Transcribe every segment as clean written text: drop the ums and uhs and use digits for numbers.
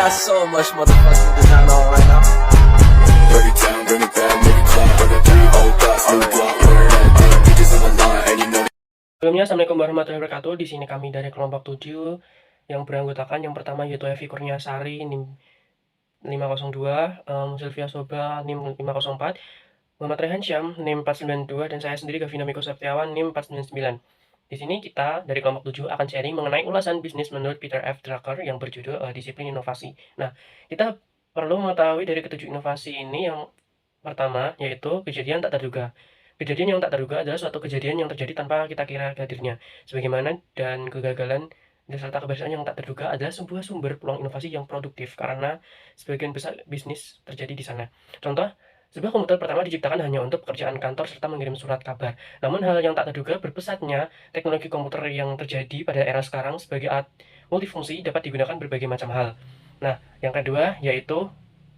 got so much motherfucking design on right now. Break it down, bring it back, make it clap. Break it down, old thoughts, new block, learn that thing. Bitches on the line, and you know. Sebelumnya, Assalamualaikum warahmatullahi wabarakatuh. Di sini kami dari kelompok 7 yang beranggotakan yang pertama yaitu Evi Kurniasari NIM 502, Sylvia Soba NIM 504, Muhammad Rehan Syam NIM 492, dan saya sendiri Gavina Miko Septiawan NIM 499. Di sini kita dari kelompok 7 akan sharing mengenai ulasan bisnis menurut Peter F. Drucker yang berjudul Disiplin Inovasi. Nah, kita perlu mengetahui dari ketujuh inovasi ini yang pertama yaitu kejadian tak terduga. Kejadian yang tak terduga adalah suatu kejadian yang terjadi tanpa kita kira hadirnya. Sebagaimana dan kegagalan serta keberhasilan yang tak terduga adalah sebuah sumber peluang inovasi yang produktif karena sebagian besar bisnis terjadi di sana. Contoh, sebuah komputer pertama diciptakan hanya untuk pekerjaan kantor serta mengirim surat kabar. Namun hal yang tak terduga berpesatnya teknologi komputer yang terjadi pada era sekarang sebagai alat multifungsi dapat digunakan berbagai macam hal. Nah, yang kedua yaitu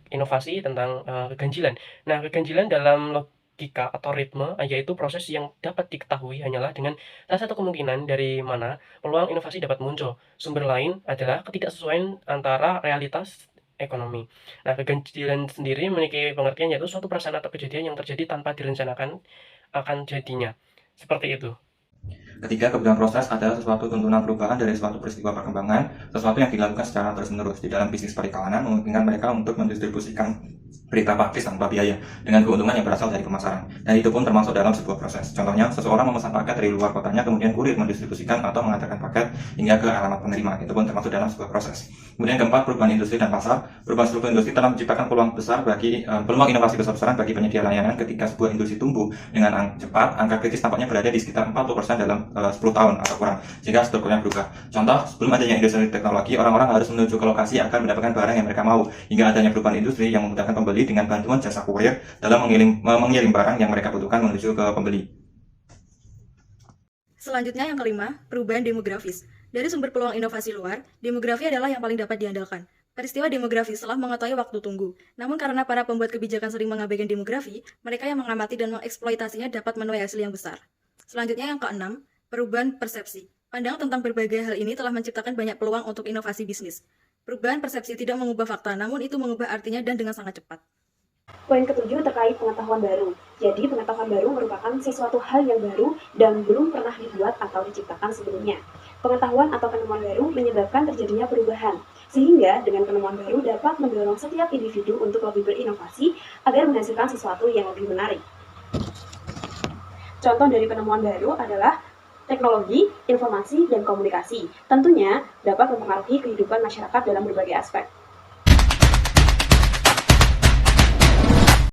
inovasi tentang keganjilan. Nah, keganjilan dalam logika atau ritme yaitu proses yang dapat diketahui hanyalah dengan salah satu kemungkinan dari mana peluang inovasi dapat muncul. Sumber lain adalah ketidaksesuaian antara realitas ekonomi. Nah, keganjilan sendiri memiliki pengertian yaitu suatu perasaan atau kejadian yang terjadi tanpa direncanakan akan jadinya. Seperti itu. Ketiga, kebutuhan proses adalah sesuatu tuntunan perubahan dari suatu peristiwa perkembangan, sesuatu yang dilakukan secara terus-menerus. Di dalam bisnis perikanan, memungkinkan mereka untuk mendistribusikan berita praktis tanpa biaya, dengan keuntungan yang berasal dari pemasaran. Dan itu pun termasuk dalam sebuah proses. Contohnya, seseorang memesan paket dari luar kotanya, kemudian kurir mendistribusikan atau mengantarkan paket hingga ke alamat penerima. Itu pun termasuk dalam sebuah proses. Kemudian keempat, perubahan industri dan pasar. Perubahan struktur industri telah menciptakan peluang besar bagi peluang inovasi besar-besaran bagi penyedia layanan. Ketika sebuah industri tumbuh dengan cepat, angka kritis tampaknya berada di sekitar 40% dalam 10 tahun atau kurang, sehingga strukturnya berubah. Contoh, sebelum adanya industri teknologi, orang-orang harus menuju ke lokasi agar mendapatkan barang yang mereka mau, hingga adanya perubahan industri yang memudahkan pembeli dengan bantuan jasa kurir dalam mengirim barang yang mereka butuhkan menuju ke pembeli. Selanjutnya yang kelima, perubahan demografis. Dari sumber peluang inovasi luar, demografi adalah yang paling dapat diandalkan. Peristiwa demografis telah mengetahui waktu tunggu. Namun karena para pembuat kebijakan sering mengabaikan demografi, mereka yang mengamati dan mengeksploitasinya dapat menuai hasil yang besar. Selanjutnya yang keenam, perubahan persepsi. Pandangan tentang berbagai hal ini telah menciptakan banyak peluang untuk inovasi bisnis. Perubahan persepsi tidak mengubah fakta, namun itu mengubah artinya dan dengan sangat cepat. Poin ketujuh terkait pengetahuan baru. Jadi pengetahuan baru merupakan sesuatu hal yang baru dan belum pernah dibuat atau diciptakan sebelumnya. Pengetahuan atau penemuan baru menyebabkan terjadinya perubahan, sehingga dengan penemuan baru dapat mendorong setiap individu untuk lebih berinovasi agar menghasilkan sesuatu yang lebih menarik. Contoh dari penemuan baru adalah teknologi, informasi, dan komunikasi. Tentunya dapat mempengaruhi kehidupan masyarakat dalam berbagai aspek.